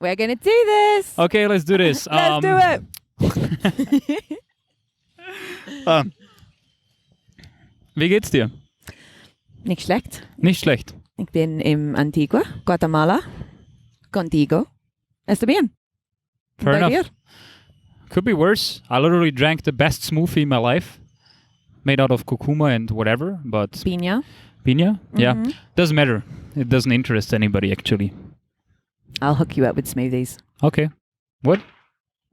We're going to do this. Okay, let's do this. Let's do it. Wie geht's dir? Nicht schlecht. Nicht schlecht. Ich bin in Antigua, Guatemala. Contigo. ¿Está bien? Fair Bei enough. dir? Could be worse. I literally drank the best smoothie in my life. Made out of curcuma and whatever, but... Piña. Piña? Yeah. Doesn't matter. It doesn't interest anybody, actually. I'll hook you up with smoothies. Okay. What?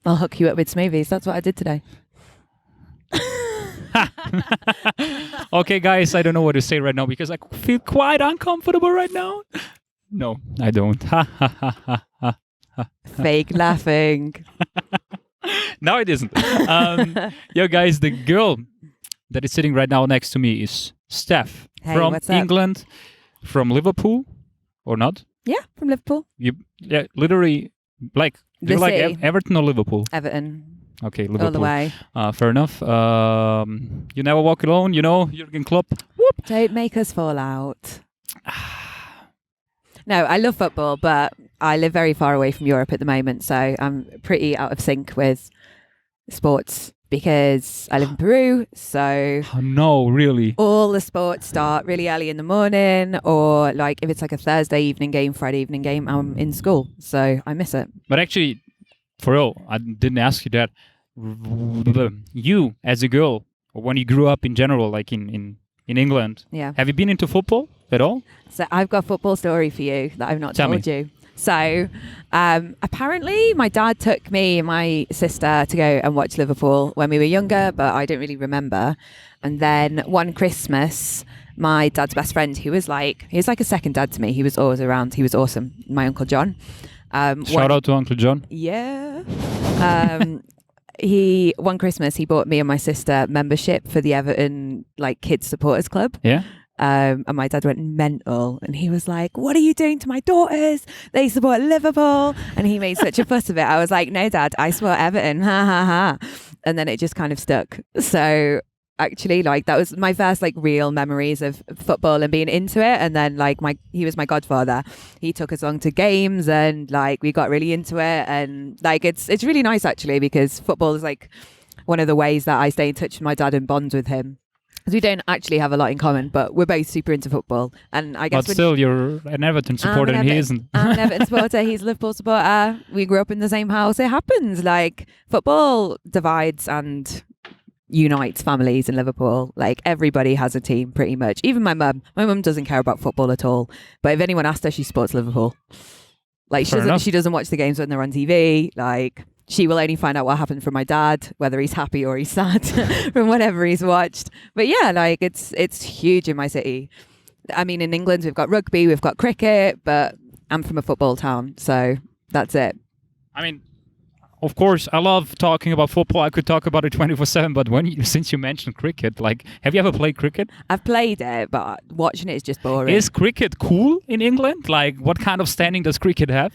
I'll hook you up with smoothies. That's what I did today. Okay, guys, I don't know what to say right now because I feel quite uncomfortable right now. No, I don't. Fake laughing. No, it isn't. Yo, guys, the girl that is sitting right now next to me is Steff Hey, from what's up? England, from Liverpool, or not? Yeah, from Liverpool. Yeah, literally, like, do The you like city. Everton or Liverpool? Everton. Okay, Liverpool. All the way. Fair enough. You never walk alone, you know, Jurgen Klopp. Whoop. Don't make us fall out. No, I love football, but I live very far away from Europe at the moment, so I'm pretty out of sync with sports because I live in Peru, so Oh, no, really. all the sports start really early in the morning, or like if it's like a Thursday evening game, Friday evening game, I'm in school, so I miss it. But actually, for real, I didn't ask you that. You, as a girl, or when you grew up in general, like in England, Yeah. have you been into football at all? So I've got a football story for you that I've not Tell told you. So apparently my dad took me and my sister to go and watch Liverpool when we were younger, but I don't really remember. And then one Christmas, my dad's best friend, he was like a second dad to me. He was always around. He was awesome. My Uncle John. Shout out to Uncle John. Yeah. One Christmas he bought me and my sister membership for the Everton like kids supporters club. Yeah? And my dad went mental and he was like, "What are you doing to my daughters? They support Liverpool." And he made such a fuss of it. I was like, "No, Dad, I support Everton." Ha ha ha. And then it just kind of stuck. So actually, like that was my first like real memories of football and being into it. And then like he was my godfather. He took us along to games and like we got really into it. And like it's really nice actually because football is like one of the ways that I stay in touch with my dad and bond with him. Because we don't actually have a lot in common, but we're both super into football. And I guess But still, you're an Everton supporter and he isn't. I'm an Everton supporter. He's a Liverpool supporter. We grew up in the same house. It happens. Like football divides and unites families in Liverpool. Like everybody has a team pretty much. Even my mum. My mum doesn't care about football at all. But if anyone asked her, she supports Liverpool. Like she doesn't watch the games when they're on TV. Like she will only find out what happened from my dad, whether he's happy or he's sad from whatever he's watched. But yeah, like it's huge in my city. I mean, in England, we've got rugby, we've got cricket, but I'm from a football town. So that's it. I mean, of course, I love talking about football. I could talk about it 24/7. But since you mentioned cricket, like, have you ever played cricket? I've played it, but watching it is just boring. Is cricket cool in England? Like, what kind of standing does cricket have?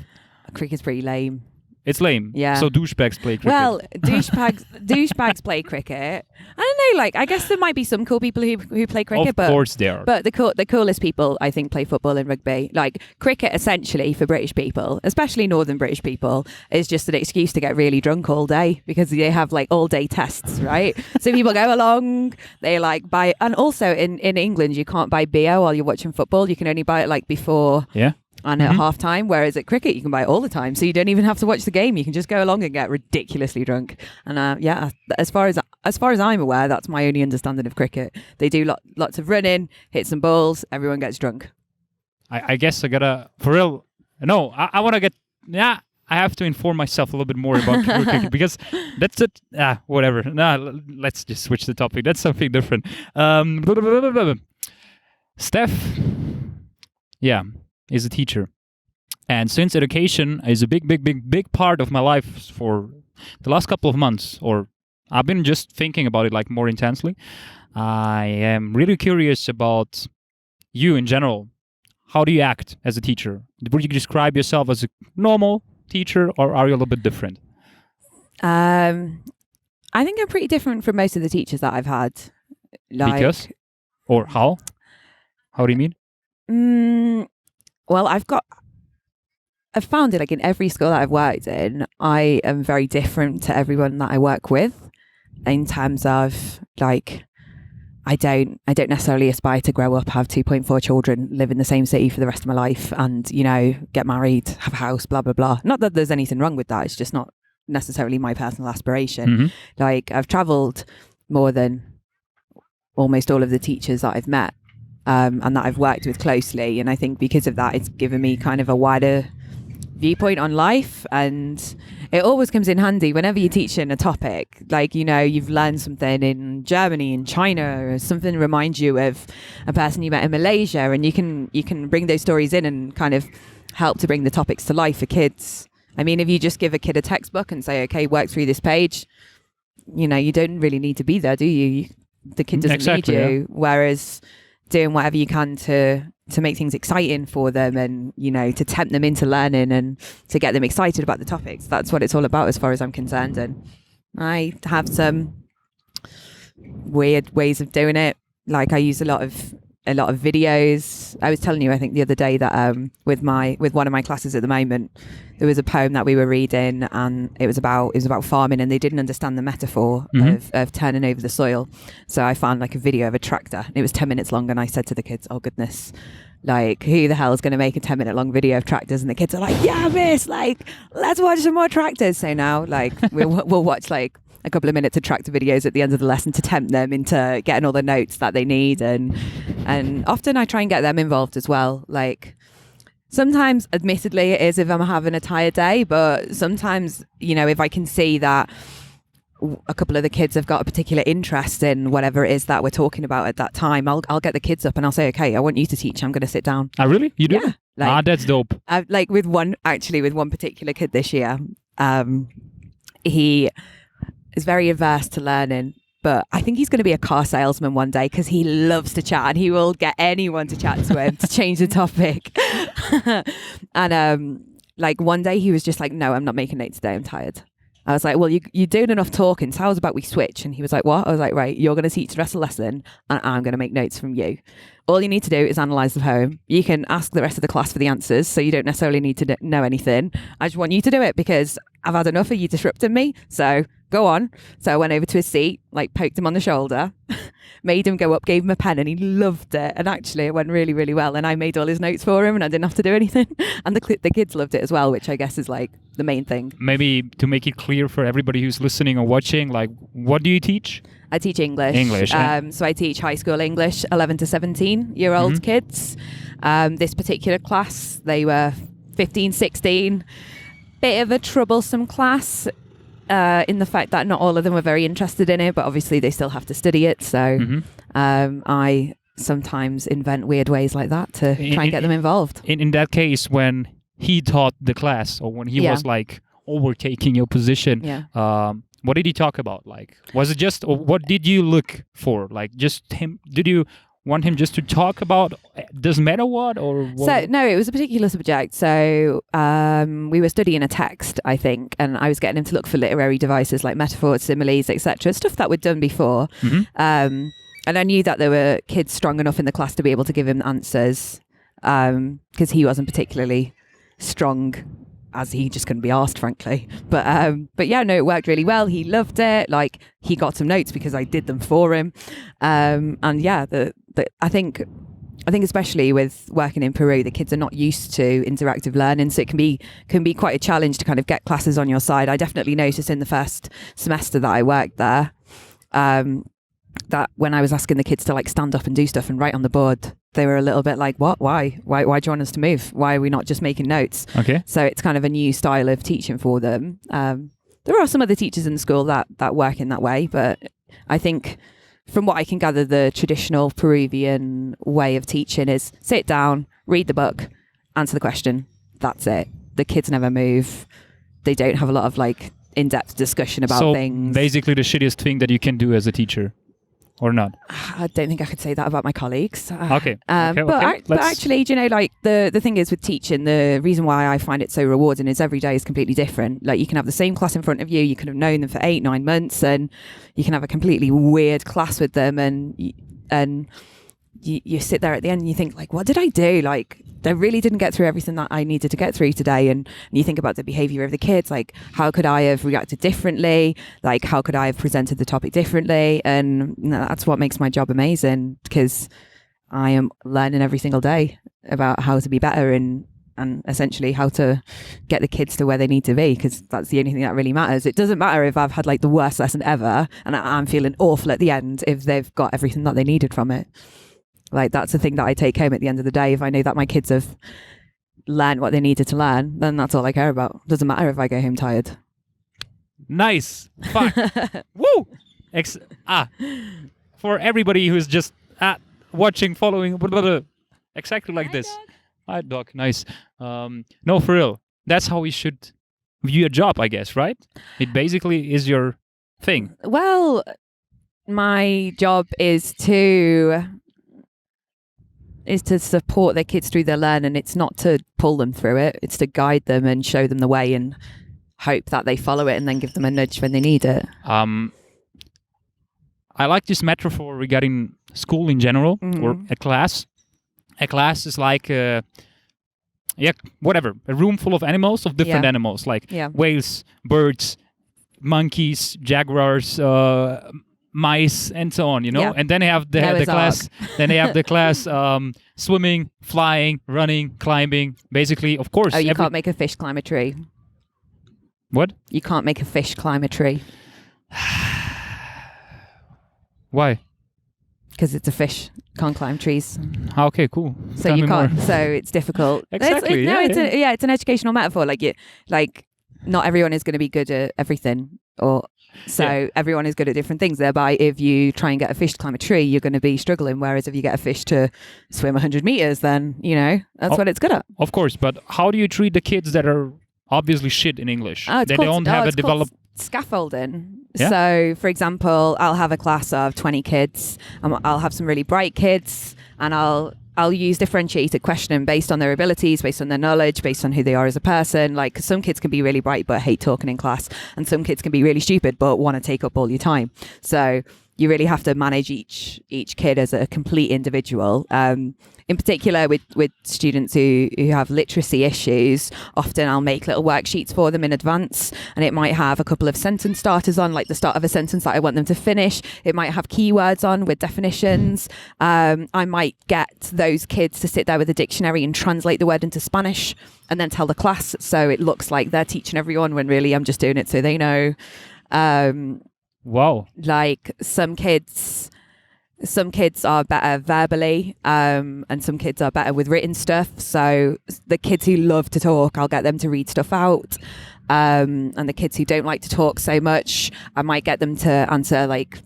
Cricket's pretty lame. It's lame. Yeah. So douchebags play cricket. Well, douchebags play cricket. I don't know. Like, I guess there might be some cool people who play cricket, of course there are. But the coolest people, I think, play football and rugby. Like cricket, essentially for British people, especially Northern British people, is just an excuse to get really drunk all day because they have like all day tests, right? So people go along, they like buy, and also in England you can't buy beer while you're watching football. You can only buy it like before. Yeah. And at half time, whereas at cricket you can buy it all the time, so you don't even have to watch the game. You can just go along and get ridiculously drunk. And yeah, as far as I'm aware, that's my only understanding of cricket. They do lots of running, hit some balls, everyone gets drunk. I guess I gotta for real. No, I want to get. Yeah, I have to inform myself a little bit more about cricket because that's it. Whatever. Nah, let's just switch the topic. That's something different. Steff. Yeah. Is a teacher, and since education is a big part of my life for the last couple of months, or I've been just thinking about it like more intensely, I am really curious about you in general. How do you act as a teacher? Would you describe yourself as a normal teacher, or are you a little bit different? I think I'm pretty different from most of the teachers that I've had. Like, because, or how? How do you mean? Well, I've found it like in every school that I've worked in, I am very different to everyone that I work with in terms of like, I don't necessarily aspire to grow up, have 2.4 children, live in the same city for the rest of my life and, you know, get married, have a house, blah, blah, blah. Not that there's anything wrong with that. It's just not necessarily my personal aspiration. Mm-hmm. Like I've traveled more than almost all of the teachers that I've met and that I've worked with closely. And I think because of that, it's given me kind of a wider viewpoint on life, and it always comes in handy whenever you're teaching a topic, like, you know, you've learned something in Germany, in China, or something reminds you of a person you met in Malaysia, and you can bring those stories in and kind of help to bring the topics to life for kids. I mean, if you just give a kid a textbook and say, okay, work through this page, you know, you don't really need to be there, do you? The kid doesn't need you. Yeah. Whereas doing whatever you can to make things exciting for them and, you know, to tempt them into learning and to get them excited about the topics. That's what it's all about as far as I'm concerned. And I have some weird ways of doing it. Like I use a lot of videos. I was telling you, I think the other day that with one of my classes at the moment, there was a poem that we were reading and it was about farming, and they didn't understand the metaphor of turning over the soil. So I found like a video of a tractor, and it was 10 minutes long, and I said to the kids, oh goodness, like who the hell is going to make a 10-minute long video of tractors? And the kids are like, yeah miss, like let's watch some more tractors. So now like we'll watch like a couple of minutes of tractor videos at the end of the lesson to tempt them into getting all the notes that they need. And often I try and get them involved as well. Like sometimes, admittedly, it is if I'm having a tired day, but sometimes, you know, if I can see that a couple of the kids have got a particular interest in whatever it is that we're talking about at that time, I'll get the kids up and I'll say, okay, I want you to teach. I'm going to sit down. Oh, really? You do? Yeah. Like, that's dope. Like with one particular kid this year, he is very averse to learning, but I think he's going to be a car salesman one day because he loves to chat and he will get anyone to chat to him to change the topic. And like one day he was just like, no, I'm not making notes today, I'm tired. I was like, well, you're doing enough talking, so how about we switch? And he was like, what? I was like, right, you're going to teach the rest of the lesson and I'm going to make notes from you. All you need to do is analyse the poem. You can ask the rest of the class for the answers, so you don't necessarily need to know anything. I just want you to do it because I've had enough of you disrupting me, so go on. So I went over to his seat, like poked him on the shoulder, made him go up, gave him a pen, and he loved it. And actually it went really, really well. And I made all his notes for him and I didn't have to do anything. And the kids loved it as well, which I guess is like the main thing. Maybe to make it clear for everybody who's listening or watching, like what do you teach? I teach English. So I teach high school English, 11 to 17-year-old kids. This particular class, they were 15, 16. Bit of a troublesome class in the fact that not all of them were very interested in it, but obviously they still have to study it. So I sometimes invent weird ways like that to try and get them involved. In that case, when he taught the class or when he was like overtaking your position, what did he talk about? Like, was it just, or what did you look for? Like, just him? Did you want him just to talk about, doesn't matter what, or what? So no, it was a particular subject. So we were studying a text, I think, and I was getting him to look for literary devices like metaphors, similes, etc., stuff that we'd done before. And I knew that there were kids strong enough in the class to be able to give him answers because he wasn't particularly strong, as he just couldn't be asked, frankly. But yeah, no, it worked really well. He loved it. Like, he got some notes because I did them for him. And yeah, I think especially with working in Peru, the kids are not used to interactive learning, so it can be quite a challenge to kind of get classes on your side. I definitely noticed in the first semester that I worked there that when I was asking the kids to like stand up and do stuff and write on the board, they were a little bit like, what? Why do you want us to move? Why are we not just making notes? Okay. So it's kind of a new style of teaching for them. There are some other teachers in the school that work in that way, but I think from what I can gather, the traditional Peruvian way of teaching is sit down, read the book, answer the question. That's it. The kids never move. They don't have a lot of like in-depth discussion about things. Basically the shittiest thing that you can do as a teacher. Or not? I don't think I could say that about my colleagues. Okay. But actually, you know, like the thing is with teaching, the reason why I find it so rewarding is every day is completely different. Like, you can have the same class in front of you. You could have known them for 8-9 months, and you can have a completely weird class with them, and you sit there at the end and you think, like, what did I do? Like, I really didn't get through everything that I needed to get through today. And you think about the behavior of the kids, like, how could I have reacted differently? Like, how could I have presented the topic differently? And that's what makes my job amazing, because I am learning every single day about how to be better and essentially how to get the kids to where they need to be, because that's the only thing that really matters. It doesn't matter if I've had like the worst lesson ever and I'm feeling awful at the end if they've got everything that they needed from it. Like, that's the thing that I take home at the end of the day. If I know that my kids have learned what they needed to learn, then that's all I care about. Doesn't matter if I go home tired. Nice. Fuck. Woo! For everybody who's just watching, following, exactly like this. Hi, Doc. Nice. No, for real. That's how we should view a job, I guess, right? It basically is your thing. Well, my job is to support their kids through their learning. It's not to pull them through it. It's to guide them and show them the way and hope that they follow it and then give them a nudge when they need it. I like this metaphor regarding school in general, or a class. A class is like, whatever, a room full of animals, of different animals, like whales, birds, monkeys, jaguars, mice, and so on, you know. And then they have the class. Then they have the class swimming, flying, running, climbing. Basically, of course. Oh, you can't make a fish climb a tree. What? You can't make a fish climb a tree. Why? Because it's a fish, can't climb trees. Okay, cool. So Tell you me can't. more. So it's difficult. Exactly. It's an educational metaphor. Like not everyone is going to be good at everything, everyone is good at different things. Thereby, if you try and get a fish to climb a tree, you're going to be struggling. Whereas if you get a fish to swim 100 meters, then that's what it's good at. Of course, but how do you treat the kids that are obviously shit in English? They don't have a developed scaffolding. Yeah? So, for example, I'll have a class of 20 kids. I'll have some really bright kids, and I'll use differentiated questioning based on their abilities, based on their knowledge, based on who they are as a person. Like, some kids can be really bright but hate talking in class, and some kids can be really stupid but want to take up all your time. So you really have to manage each kid as a complete individual. In particular, with students who have literacy issues, often I'll make little worksheets for them in advance, and it might have a couple of sentence starters on, like the start of a sentence that I want them to finish. It might have keywords on with definitions. I might get those kids to sit there with a dictionary and translate the word into Spanish and then tell the class, so it looks like they're teaching everyone when really I'm just doing it so they know. Wow. Like, some kids are better verbally, and some kids are better with written stuff. So the kids who love to talk, I'll get them to read stuff out. And the kids who don't like to talk so much, I might get them to answer like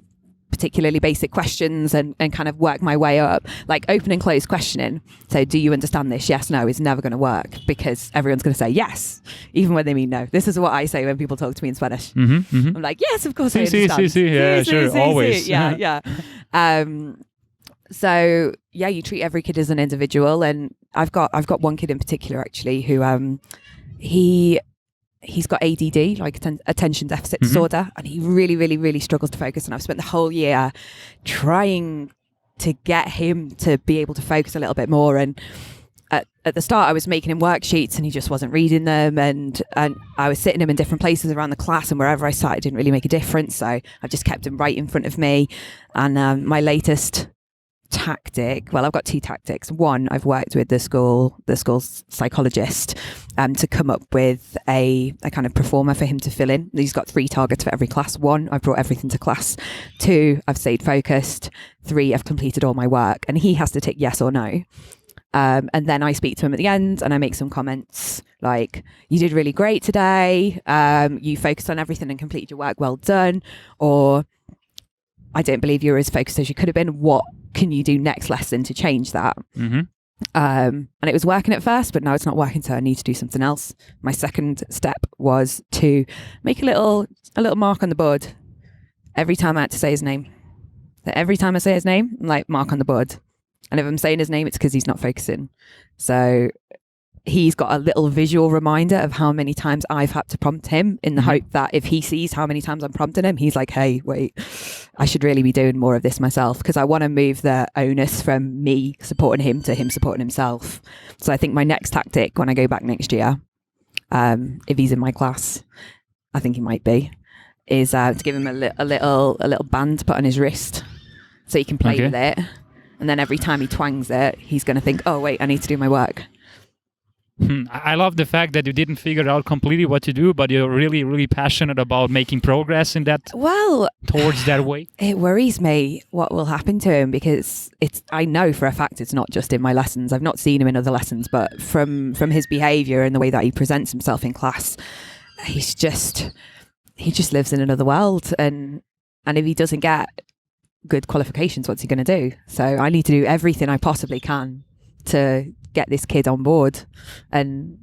particularly basic questions and kind of work my way up, like open and close questioning. So, do you understand this? Yes, no is never going to work, because everyone's going to say yes, even when they mean no. This is what I say when people talk to me in Spanish. I'm like, yes, of course I understand. Sure, always. Yeah. So yeah, you treat every kid as an individual, and I've got one kid in particular actually who he's got ADD, like attention deficit disorder, and he really, really, really struggles to focus. And I've spent the whole year trying to get him to be able to focus a little bit more. And at the start, I was making him worksheets, and he just wasn't reading them. And I was sitting him in different places around the class, and wherever I sat, it didn't really make a difference. So I just kept him right in front of me. And my latest tactic, well, I've got two tactics. One, I've worked with the school's psychologist to come up with a kind of performer for him to fill in. He's got 3 targets for every class. 1, I've brought everything to class. 2, I've stayed focused. 3, I've completed all my work, and he has to tick yes or no. And then I speak to him at the end, and I make some comments like, you did really great today, you focused on everything and completed your work, well done, or I don't believe you were as focused as you could have been. What can you do next lesson to change that? And it was working at first, but now it's not working, so I need to do something else. My second step was to make a little mark on the board every time I had to say his name. So every time I say his name, I'm like, mark on the board. And if I'm saying his name, it's because he's not focusing. So he's got a little visual reminder of how many times I've had to prompt him, in the hope that if he sees how many times I'm prompting him, he's like, hey, wait, I should really be doing more of this myself, because I want to move the onus from me supporting him to him supporting himself. So I think my next tactic when I go back next year, if he's in my class, I think he might be, is to give him a little band to put on his wrist so he can play with it. And then every time he twangs it, he's going to think, oh, wait, I need to do my work. I love the fact that you didn't figure out completely what to do, but you're really, really passionate about making progress in that. Well, towards that way. It worries me what will happen to him, because I know for a fact it's not just in my lessons. I've not seen him in other lessons, but from his behaviour and the way that he presents himself in class, he just lives in another world. And if he doesn't get good qualifications, what's he going to do? So I need to do everything I possibly can to get this kid on board and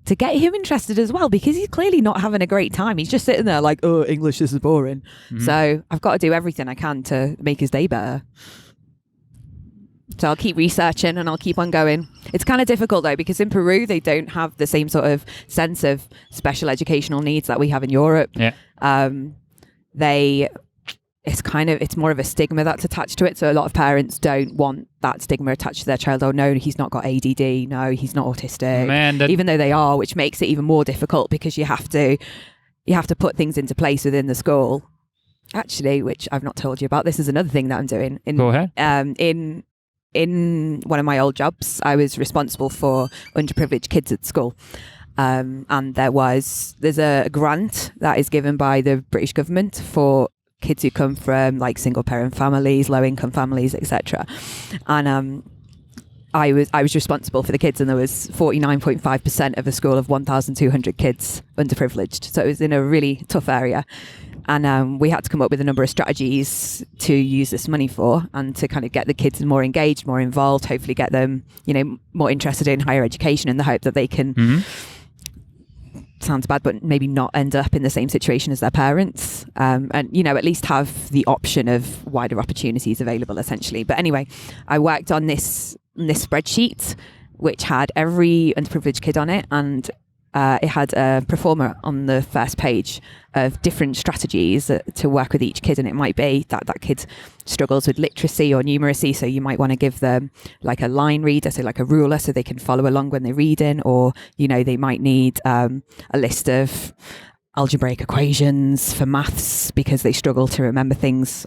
to get him interested as well, because he's clearly not having a great time. He's just sitting there like, oh, English, this is boring. So I've got to do everything I can to make his day better. So I'll keep researching and I'll keep on going. It's kind of difficult though, because in Peru they don't have the same sort of sense of special educational needs that we have in Europe. It's more of a stigma that's attached to it. So a lot of parents don't want that stigma attached to their child. Oh no, he's not got ADD. No, he's not autistic. Even though they are, which makes it even more difficult, because you have to put things into place within the school. Actually, which I've not told you about, this is another thing that I'm doing. Go ahead. In one of my old jobs, I was responsible for underprivileged kids at school. And there's a grant that is given by the British government for kids who come from like single parent families, low income families, etc. And I was responsible for the kids, and there was 49.5% of a school of 1,200 kids underprivileged. So it was in a really tough area. And we had to come up with a number of strategies to use this money for, and to kind of get the kids more engaged, more involved, hopefully get them, more interested in higher education, in the hope that they can, sounds bad, but maybe not end up in the same situation as their parents, and at least have the option of wider opportunities available, essentially. But anyway, I worked on this spreadsheet which had every underprivileged kid on it, and it had a performer on the first page of different strategies to work with each kid. And it might be that kid struggles with literacy or numeracy, so you might want to give them like a line reader, so like a ruler, so they can follow along when they're reading, or they might need a list of algebraic equations for maths because they struggle to remember things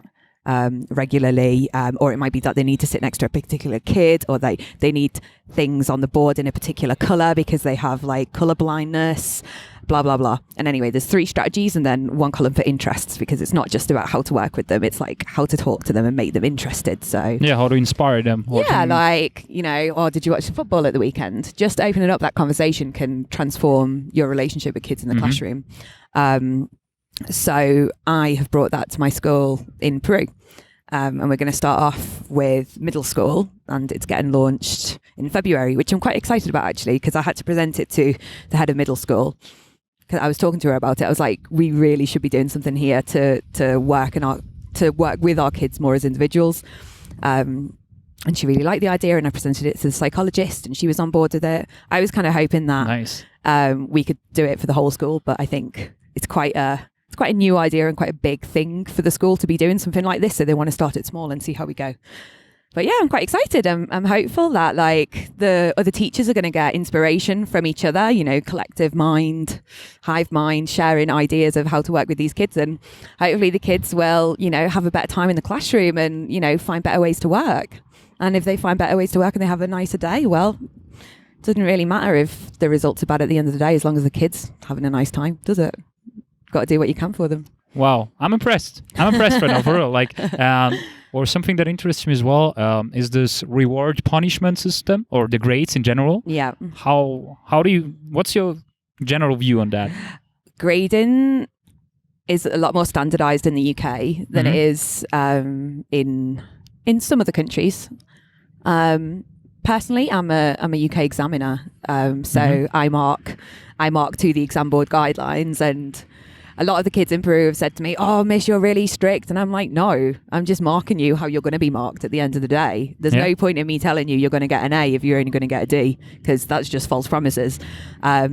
regularly, or it might be that they need to sit next to a particular kid, or they need things on the board in a particular colour because they have like colour blindness, blah blah blah. And anyway, there's 3 strategies and then 1 column for interests, because it's not just about how to work with them, it's like how to talk to them and make them interested. So how to inspire them. Did you watch football at the weekend? Just opening up that conversation can transform your relationship with kids in the classroom. So I have brought that to my school in Peru, and we're going to start off with middle school, and it's getting launched in February, which I'm quite excited about, actually, because I had to present it to the head of middle school. Because I was talking to her about it, I was like, we really should be doing something here to work with our kids more as individuals. And she really liked the idea, and I presented it to the psychologist, and she was on board with it. I was kind of hoping that we could do it for the whole school, but I think it's quite a new idea and quite a big thing for the school to be doing something like this. So they want to start it small and see how we go. But yeah, I'm quite excited. I'm hopeful that like the other teachers are going to get inspiration from each other, collective mind, hive mind, sharing ideas of how to work with these kids. And hopefully the kids will, have a better time in the classroom and, find better ways to work. And if they find better ways to work and they have a nicer day, well, it doesn't really matter if the results are bad at the end of the day, as long as the kid's having a nice time, does it? Got to do what you can for them. Wow, I'm impressed right now, for real. Like, or something that interests me as well is this reward punishment system, or the grades in general. Yeah. What's your general view on that? Grading is a lot more standardized in the UK than it is in some other countries. Personally, I'm a UK examiner, so I mark to the exam board guidelines, and a lot of the kids in Peru have said to me, "Oh, Miss, you're really strict," and I'm like, "No, I'm just marking you how you're going to be marked at the end of the day. There's no point in me telling you you're going to get an A if you're only going to get a D, because that's just false promises." But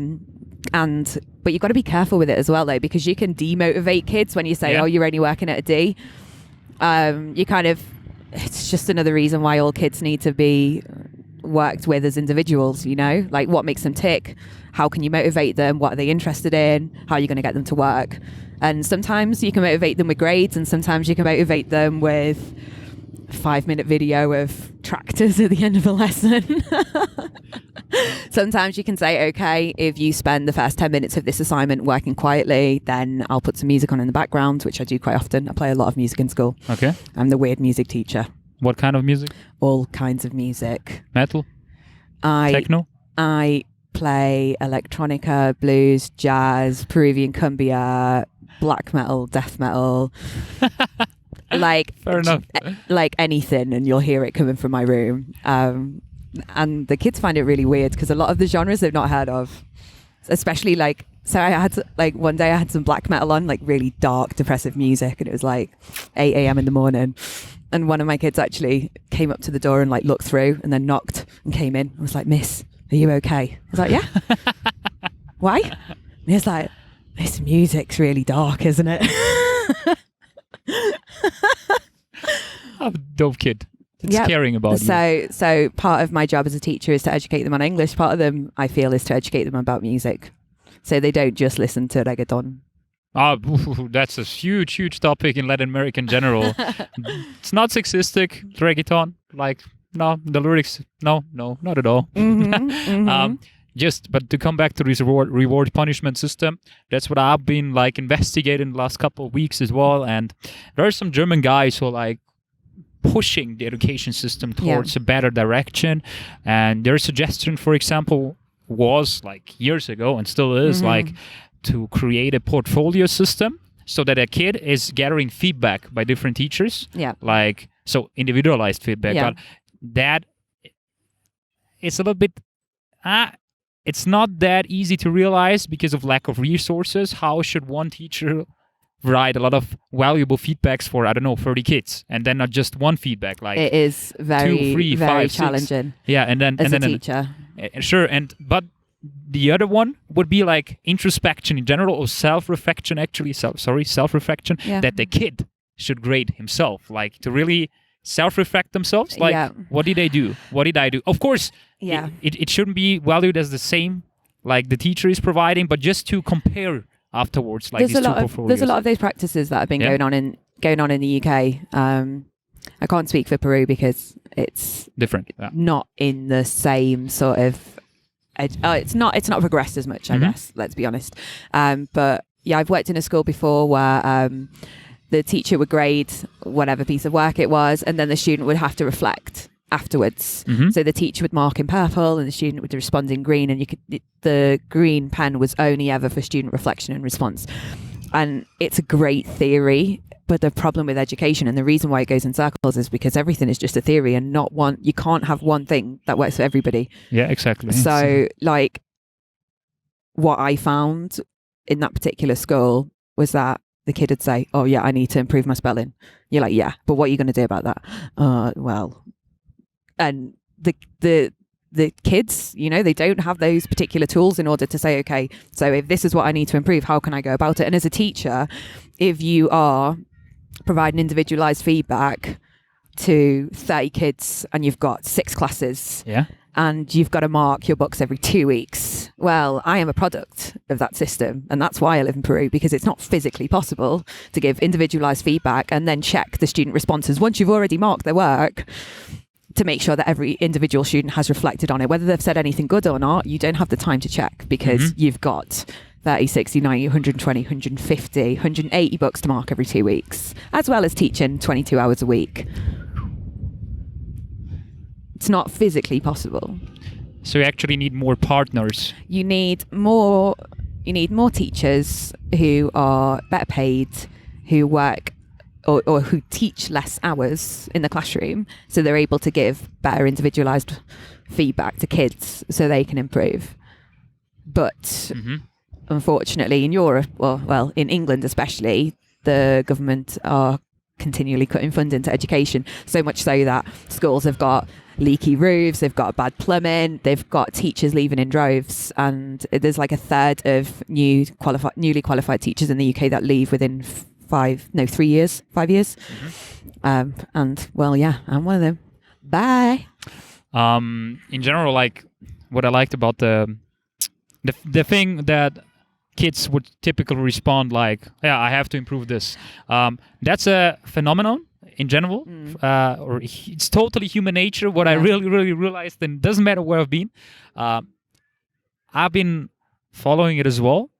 you've got to be careful with it as well, though, because you can demotivate kids when you say, "Oh, you're only working at a D." It's just another reason why all kids need to be worked with as individuals, you know, like what makes them tick, how can you motivate them, what are they interested in, how are you going to get them to work. And sometimes you can motivate them with grades, and sometimes you can motivate them with a 5-minute video of tractors at the end of a lesson. Sometimes you can say, okay, if you spend the first 10 minutes of this assignment working quietly, then I'll put some music on in the background, which I do quite often. I play a lot of music in school. Okay. I'm the weird music teacher. What kind of music? All kinds of music. Metal? Techno? I play electronica, blues, jazz, Peruvian cumbia, black metal, death metal. Like, fair enough. Like anything, and you'll hear it coming from my room. And the kids find it really weird because a lot of the genres they've not heard of, especially like, so I had like one day I had some black metal on, like really dark, depressive music, and it was like 8 a.m. in the morning. And one of my kids actually came up to the door and like looked through and then knocked and came in. I was like, Miss, are you okay? I was like, yeah. Why? And he was like, this music's really dark, isn't it? I'm a dope kid. It's caring about you. So part of my job as a teacher is to educate them on English. Part of them, I feel, is to educate them about music. So they don't just listen to reggaeton. That's a huge topic in Latin America in general. It's not sexistic, reggaeton. Like, no, the lyrics, no, not at all. But to come back to this reward punishment system, that's what I've been like investigating the last couple of weeks as well. And there are some German guys who are like pushing the education system towards a better direction. And their suggestion, for example, was like years ago and still is like to create a portfolio system so that a kid is gathering feedback by different teachers. Yeah. Like, so individualized feedback. But that it's a little bit it's not that easy to realize because of lack of resources. How should one teacher write a lot of valuable feedbacks for, 30 kids, and then not just one feedback? Like, it is very, 2, 3, very 5, challenging. 6. Yeah, and then as a teacher. Sure, but the other one would be like introspection in general, or self-reflection. Actually, self-reflection. Yeah. That the kid should grade himself, like to really self-reflect themselves. Like, what did I do? What did I do? Of course. Yeah. It shouldn't be valued as the same like the teacher is providing, but just to compare afterwards. Like, there's a lot of those practices that have been going on in the UK. I can't speak for Peru because it's different. Not in the same sort of. It's not progressed as much, I guess. Let's be honest. But yeah, I've worked in a school before where the teacher would grade whatever piece of work it was, and then the student would have to reflect afterwards. So the teacher would mark in purple and the student would respond in green, and the green pen was only ever for student reflection and response. And it's a great theory, but the problem with education and the reason why it goes in circles is because everything is just a theory and not one. You can't have one thing that works for everybody. Yeah, exactly. So like what I found in that particular school was that the kid would say, oh yeah, I need to improve my spelling. You're like, yeah, but what are you going to do about that? Well, and the kids, they don't have those particular tools in order to say, okay, so if this is what I need to improve, how can I go about it? And as a teacher, if you are providing individualized feedback to 30 kids and you've got 6 classes and you've got to mark your books every 2 weeks, well, I am a product of that system. And that's why I live in Peru, because it's not physically possible to give individualized feedback and then check the student responses once you've already marked their work, to make sure that every individual student has reflected on it. Whether they've said anything good or not, you don't have the time to check because you've got 30, 60, 90, 120, 150, 180 books to mark every 2 weeks, as well as teaching 22 hours a week. It's not physically possible. So you actually need more partners. You need more teachers who are better paid, who work or who teach less hours in the classroom, so they're able to give better individualized feedback to kids so they can improve. But unfortunately in Europe, well, in England especially, the government are continually cutting funding to education, so much so that schools have got leaky roofs, they've got bad plumbing, they've got teachers leaving in droves, and there's like a third of newly qualified teachers in the UK that leave within 5 years. And well, yeah, I'm one of them. Bye. In general, like what I liked about the thing that kids would typically respond like, yeah, I have to improve this. That's a phenomenon in general, or it's totally human nature. What I really, really realized, and it doesn't matter where I've been, I've been following it as well.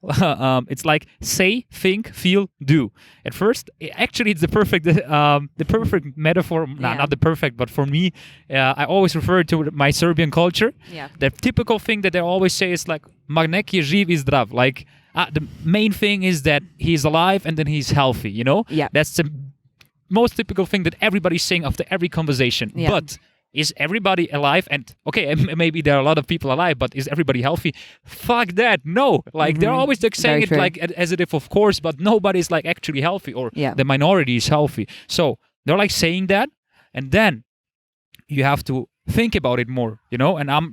It's like say, think, feel, do. At first, actually, it's the perfect metaphor. Not the perfect, but for me, I always refer to my Serbian culture. Yeah. The typical thing that they always say is like, "Ma nek je živ I zdrav." Like the main thing is that he's alive and then he's healthy. You know. Yeah. That's the most typical thing that everybody's saying after every conversation. Yeah. But is everybody alive? And okay, maybe there are a lot of people alive, but is everybody healthy? Fuck that. No. Like they're always like saying Very it like as if of course, but nobody's like actually healthy, or the minority is healthy. So they're like saying that, and then you have to think about it more, you know. And I'm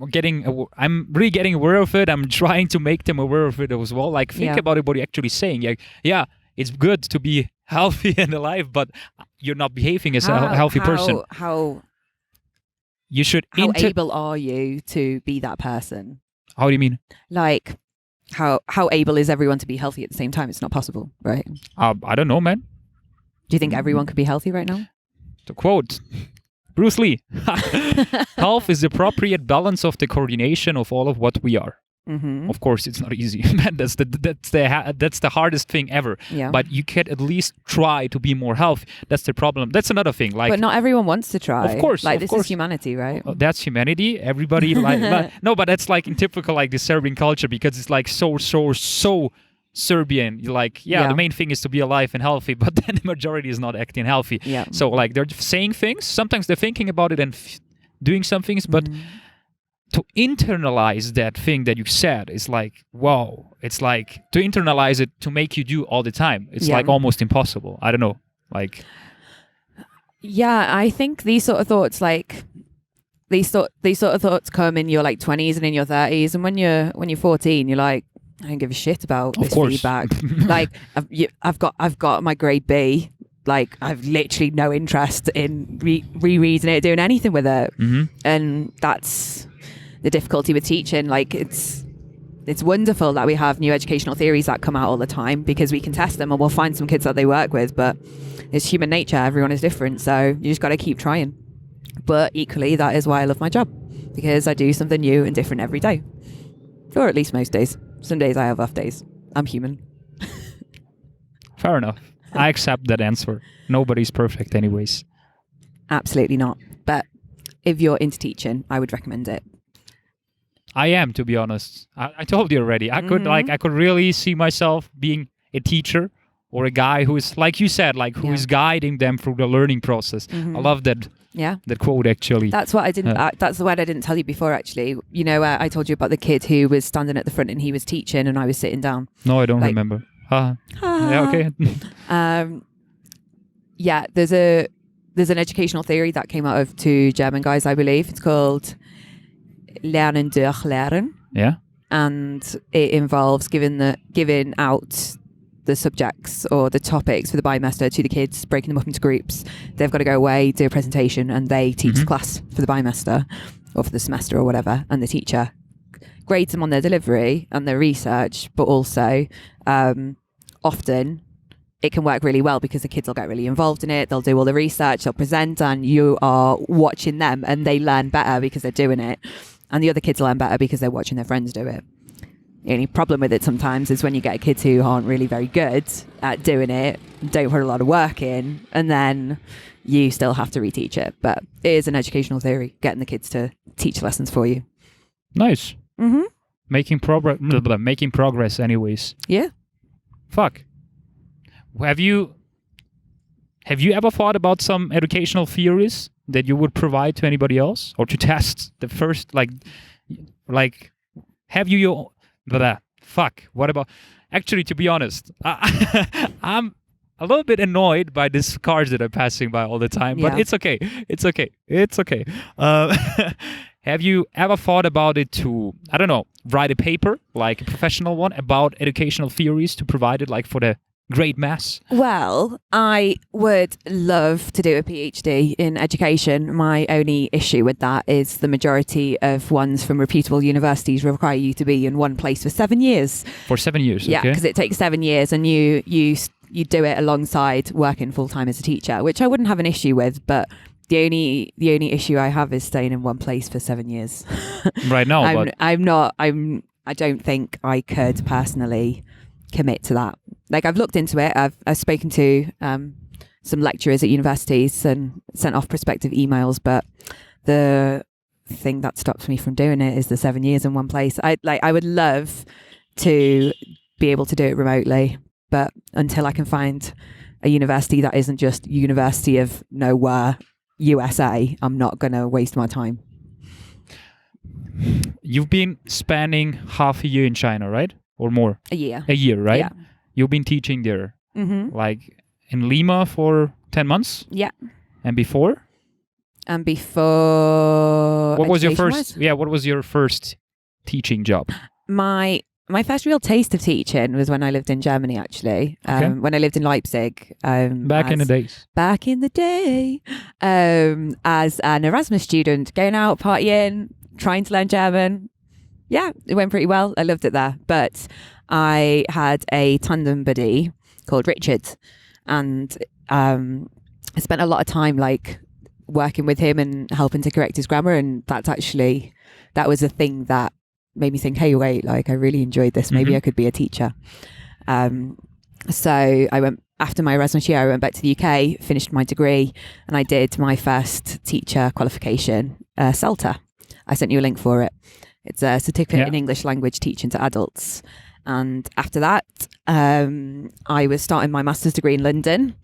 really getting aware of it. I'm trying to make them aware of it as well. Like think about it, what you're actually saying. Like, yeah, it's good to be healthy and alive, but you're not behaving as a healthy person. You should How able are you to be that person? How do you mean? Like, how able is everyone to be healthy at the same time? It's not possible, right? I don't know, man. Do you think everyone could be healthy right now? To quote Bruce Lee, health is the appropriate balance of the coordination of all of what we are. Mm-hmm. Of course, it's not easy. Man, that's the hardest thing ever. Yeah. But you can at least try to be more healthy. That's the problem. That's another thing. Like, but not everyone wants to try. Of course, like this is humanity, right? That's humanity. Everybody no, but that's like in typical like the Serbian culture, because it's like so Serbian. You're like, the main thing is to be alive and healthy, but then the majority is not acting healthy. Yeah. So like they're saying things. Sometimes they're thinking about it and doing some things, but to internalize that thing that you said is like, wow. It's like to internalize it to make you do all the time. It's like almost impossible. I don't know. Like, yeah, I think these sort of thoughts, like these sort of thoughts come in your like 20s and in your 30s, and when you're 14, you're like, I don't give a shit about this feedback. Like I've got my grade B. Like I've literally no interest in rereading it, doing anything with it. And that's the difficulty with teaching. Like it's wonderful that we have new educational theories that come out all the time, because we can test them and we'll find some kids that they work with, but it's human nature. Everyone is different. So you just got to keep trying. But equally, that is why I love my job, because I do something new and different every day, or at least most days. Some days I have off days. I'm human. Fair enough. I accept that answer. Nobody's perfect anyways. Absolutely not. But if you're into teaching, I would recommend it. I am, to be honest. I told you already. I could really see myself being a teacher, or a guy who is, like you said, like who is guiding them through the learning process. I love that. Yeah. That quote, actually. That's what I didn't. That's the word I didn't tell you before. Actually, you know, I told you about the kid who was standing at the front and he was teaching, and I was sitting down. No, I don't remember. Yeah. Okay. Yeah. There's an educational theory that came out of two German guys, I believe. It's called Lernen durch Lehren. Yeah. And it involves giving out the subjects or the topics for the bimester to the kids, breaking them up into groups. They've got to go away, do a presentation, and they teach the class for the bimester or for the semester or whatever. And the teacher grades them on their delivery and their research, but also often it can work really well because the kids will get really involved in it. They'll do all the research, they'll present, and you are watching them, and they learn better because they're doing it. And the other kids learn better because they're watching their friends do it. The only problem with it sometimes is when you get kids who aren't really very good at doing it, don't put a lot of work in, and then you still have to reteach it. But it is an educational theory, getting the kids to teach lessons for you. Nice. Making progress anyways. Yeah. Fuck. Have you ever thought about some educational theories that you would provide to anybody else, or to test the first, like have you your fuck, what about, actually, to be honest, I'm a little bit annoyed by these cars that are passing by all the time, but it's okay. Have you ever thought about it to, I don't know, write a paper, like a professional one, about educational theories to provide it like for the great mass? Well, I would love to do a PhD in education. My only issue with that is the majority of ones from reputable universities require you to be in one place for 7 years. For 7 years, Yeah, okay. because it takes 7 years, and you do it alongside working full time as a teacher, which I wouldn't have an issue with. But the only issue I have is staying in one place for 7 years. Right now, but I don't think I could personally commit to that. Like, I've looked into it. I've spoken to some lecturers at universities and sent off prospective emails, but the thing that stops me from doing it is the 7 years in one place. I would love to be able to do it remotely, but until I can find a university that isn't just University of Nowhere, USA, I'm not going to waste my time. you've been spending half a year in China, right? Or more? A year. A year, right? Yeah. You've been teaching there, Mm-hmm. like in Lima for 10 months? Yeah. And before? And before... What was your education-wise? first? Yeah, what was your first teaching job? My first real taste of teaching was when I lived in Germany, actually. Okay. When I lived in Leipzig. Back in the days. Back in the day. As an Erasmus student, going out, partying, trying to learn German. Yeah, it went pretty well. I loved it there. But I had a tandem buddy called Richard. And I spent a lot of time like working with him and helping to correct his grammar. And that was a thing that made me think, hey, wait, like I really enjoyed this. Maybe I could be a teacher. So I went, after my Erasmus year, I went back to the UK, finished my degree, and I did my first teacher qualification, CELTA. I sent you a link for it. It's a certificate in English language teaching to adults. And after that, I was starting my master's degree in London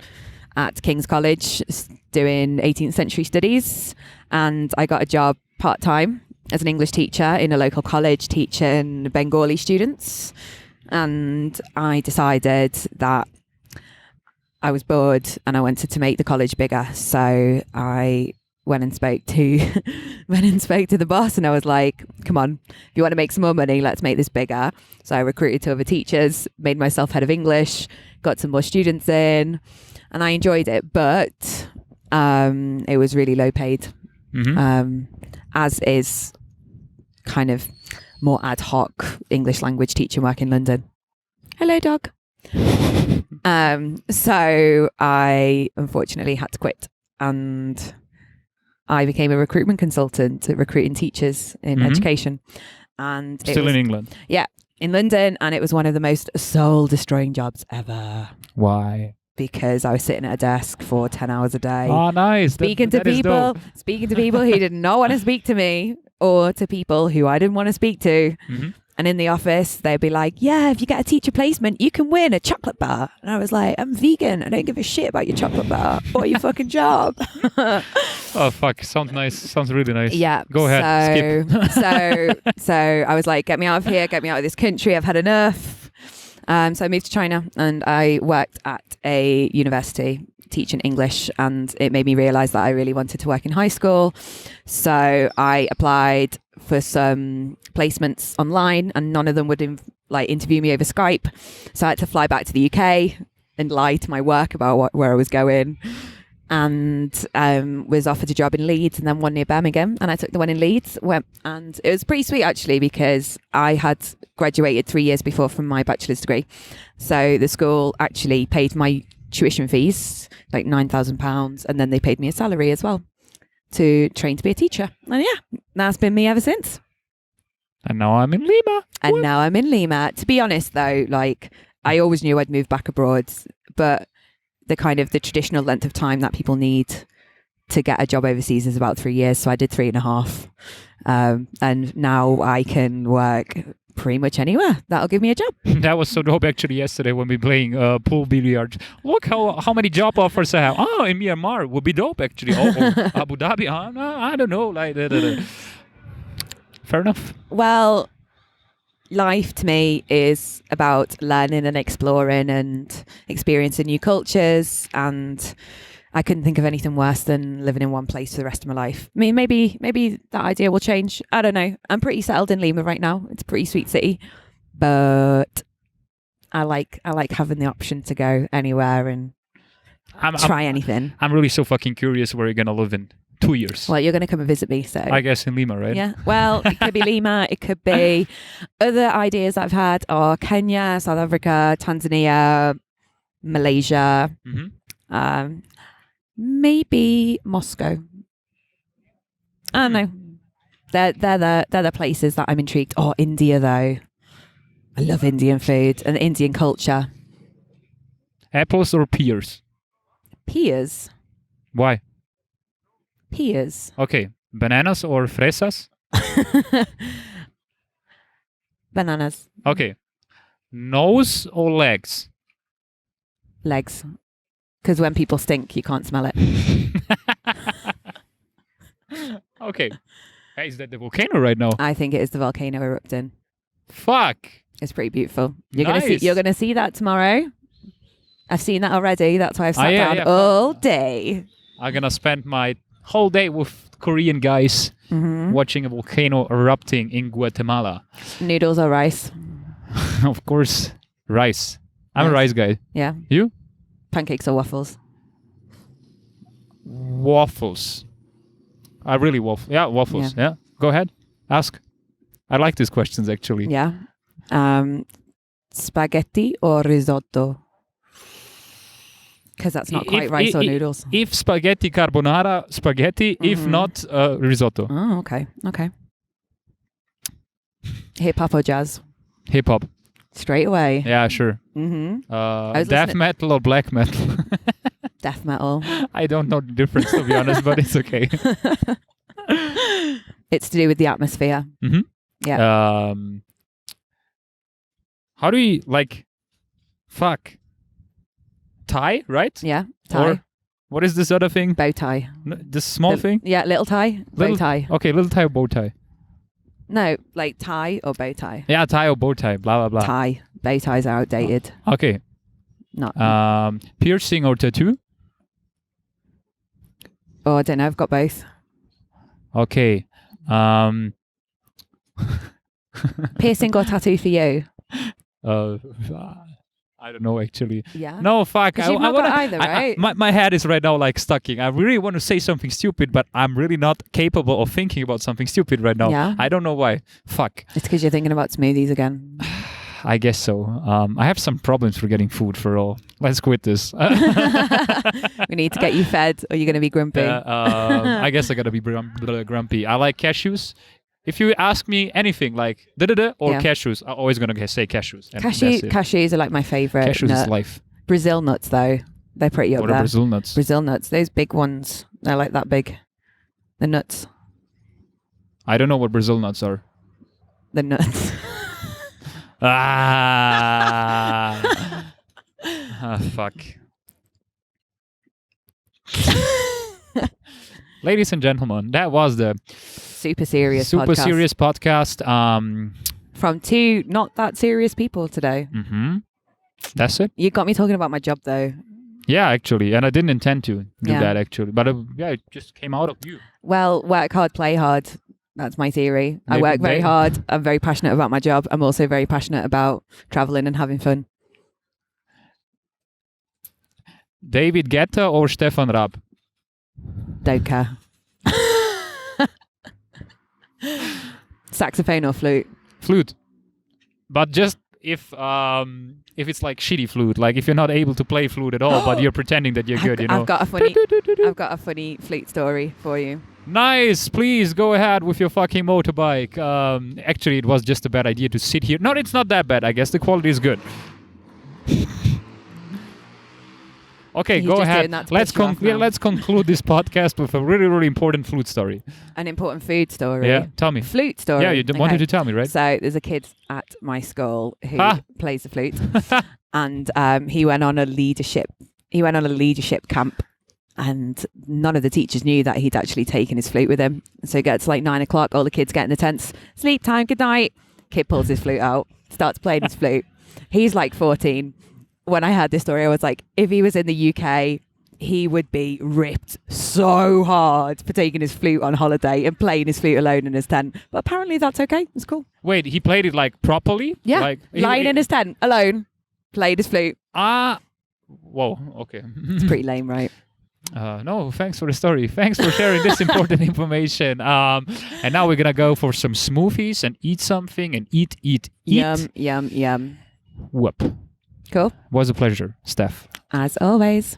at King's College, doing 18th century studies. And I got a job part-time as an English teacher in a local college teaching Bengali students. And I decided that I was bored and I wanted to make the college bigger. So I went and spoke to the boss, and I was like, come on, if you want to make some more money, let's make this bigger. So I recruited 2 other teachers, made myself head of English, got some more students in, and I enjoyed it. But it was really low paid. As is kind of more ad hoc English language teaching work in London. Hello, dog. So I unfortunately had to quit, and I became a recruitment consultant, recruiting teachers in education. And Still in England? Yeah, in London, and it was one of the most soul-destroying jobs ever. Why? Because I was sitting at a desk for 10 hours a day. Oh, nice. Speaking to people who did not want to speak to me, or to people who I didn't want to speak to. And in the office, they'd be like, yeah, if you get a teacher placement, you can win a chocolate bar. And I was like, I'm vegan. I don't give a shit about your chocolate bar or your fucking job. Oh, fuck. Sounds nice. Sounds really nice. Yeah. Go ahead. Skip. So I was like, get me out of here. Get me out of this country. I've had enough. So I moved to China, and I worked at a university teaching English, and it made me realize that I really wanted to work in high school. So I applied for some placements online, and none of them would interview me over Skype. So I had to fly back to the UK and lie to my work about where I was going, and was offered a job in Leeds and then one near Birmingham. And I took the one in Leeds, and it was pretty sweet actually, because I had graduated 3 years before from my bachelor's degree. So the school actually paid my tuition fees, like £9,000, and then they paid me a salary as well to train to be a teacher. And yeah, that's been me ever since. And now I'm in Lima. Now I'm in Lima. To be honest though, like I always knew I'd move back abroad, but the traditional length of time that people need to get a job overseas is about 3 years. So I did 3.5. And now I can work pretty much anywhere. That'll give me a job. That was so dope actually yesterday when we playing pool billiards. Look how many job offers I have. Oh, in Myanmar would be dope actually. Oh, Abu Dhabi. I don't know. Like Fair enough. Well, life to me is about learning and exploring and experiencing new cultures, and I couldn't think of anything worse than living in one place for the rest of my life. I mean, maybe that idea will change. I don't know. I'm pretty settled in Lima right now. It's a pretty sweet city, but I like having the option to go anywhere and try anything. I'm really so fucking curious where you're gonna live in 2 years. Well, you're going to come and visit me, so I guess in Lima, right? yeah. Well, it could be Lima. It could be other ideas I've had are Kenya, South Africa, Tanzania, Malaysia, maybe Moscow. I don't know. They're the places that I'm intrigued. Oh, India though. I love Indian food and Indian culture. Apples or pears? Pears. Why? Pears. Okay. Bananas or fresas? Bananas. Okay. Nose or legs? Legs. Because when people stink, you can't smell it. Okay. Hey, is that the volcano right now? I think it is the volcano erupting. Fuck. It's pretty beautiful. You're Nice. gonna see that tomorrow. I've seen that already. That's why I've sat down all day. I'm gonna spend my whole day with Korean guys watching a volcano erupting in Guatemala. Noodles or rice? Of course, rice. I'm a rice guy. Yeah. You? Pancakes or waffles? Waffles. I really waffle. Yeah, waffles. Yeah. Go ahead. Ask. I like these questions actually. Yeah. Spaghetti or risotto? Because that's not quite rice or noodles. If spaghetti carbonara, spaghetti. If not, risotto. Oh, okay. Okay. Hip hop or jazz? Hip hop. Straight away. Yeah, sure. Death metal or black metal? Death metal. I don't know the difference, to be honest, but it's okay. It's to do with the atmosphere. Yeah. How do we fuck? Tie, right? Yeah, tie. Or what is this other thing? Bow tie. This small thing? Yeah, little tie. Bow tie. Okay, little tie or bow tie? No, like tie or bow tie. Yeah, tie or bow tie, blah, blah, blah. Tie. Bow ties are outdated. Okay. Not. Piercing or tattoo? Oh, I don't know. I've got both. Okay. Piercing or tattoo for you? I don't know actually. Yeah. No, fuck. You've not got either, right? My head is right now stucking. I really want to say something stupid, but I'm really not capable of thinking about something stupid right now. Yeah. I don't know why. Fuck. It's because you're thinking about smoothies again. I guess so. I have some problems for getting food for all. Let's quit this. We need to get you fed or you're going to be grumpy. I guess I got to be grumpy. I like cashews. If you ask me anything like or cashews, I'm always going to say cashews. Cashews are like my favorite. Cashews nut. is life. Brazil nuts, though. They're pretty up What there. are Brazil nuts? Brazil nuts. Those big ones. They're like that big. The nuts. I don't know what Brazil nuts are. The nuts. Fuck. Ladies and gentlemen, that was the super serious podcast. From two not that serious people today. That's it. You got me talking about my job though. Yeah, actually, and I didn't intend to do that actually, but it just came out of you. Well, work hard, play hard. That's my theory. I work very hard. I'm very passionate about my job. I'm also very passionate about traveling and having fun. David Guetta or Stefan Raab? Don't care. Saxophone or flute? Flute. But just if it's like shitty flute, like if you're not able to play flute at all, but you're pretending that you're good, you know. I've got a funny flute story for you. Nice, please go ahead with your fucking motorbike. Actually, it was just a bad idea to sit here. No, it's not that bad. I guess the quality is good. Okay, go ahead. Let's conclude this podcast with a really, really important flute story. An important food story. Yeah, tell me. Flute story. Yeah, you wanted to tell me, right? So there's a kid at my school who plays the flute, and he went on a leadership camp, and none of the teachers knew that he'd actually taken his flute with him. So it gets like 9 o'clock, all the kids get in the tents, sleep time, good night. Kid pulls his flute out, starts playing his flute. He's like 14. When I heard this story, I was like, if he was in the UK, he would be ripped so hard for taking his flute on holiday and playing his flute alone in his tent. But apparently that's okay. It's cool. Wait, he played it like properly? Yeah, like, lying in his tent alone. played his flute. Whoa, okay. It's pretty lame, right? No, thanks for the story. Thanks for sharing this important information. And now we're gonna go for some smoothies and eat something and eat. Yum, yum, yum. Whoop. Cool. Was a pleasure, Steff. As always.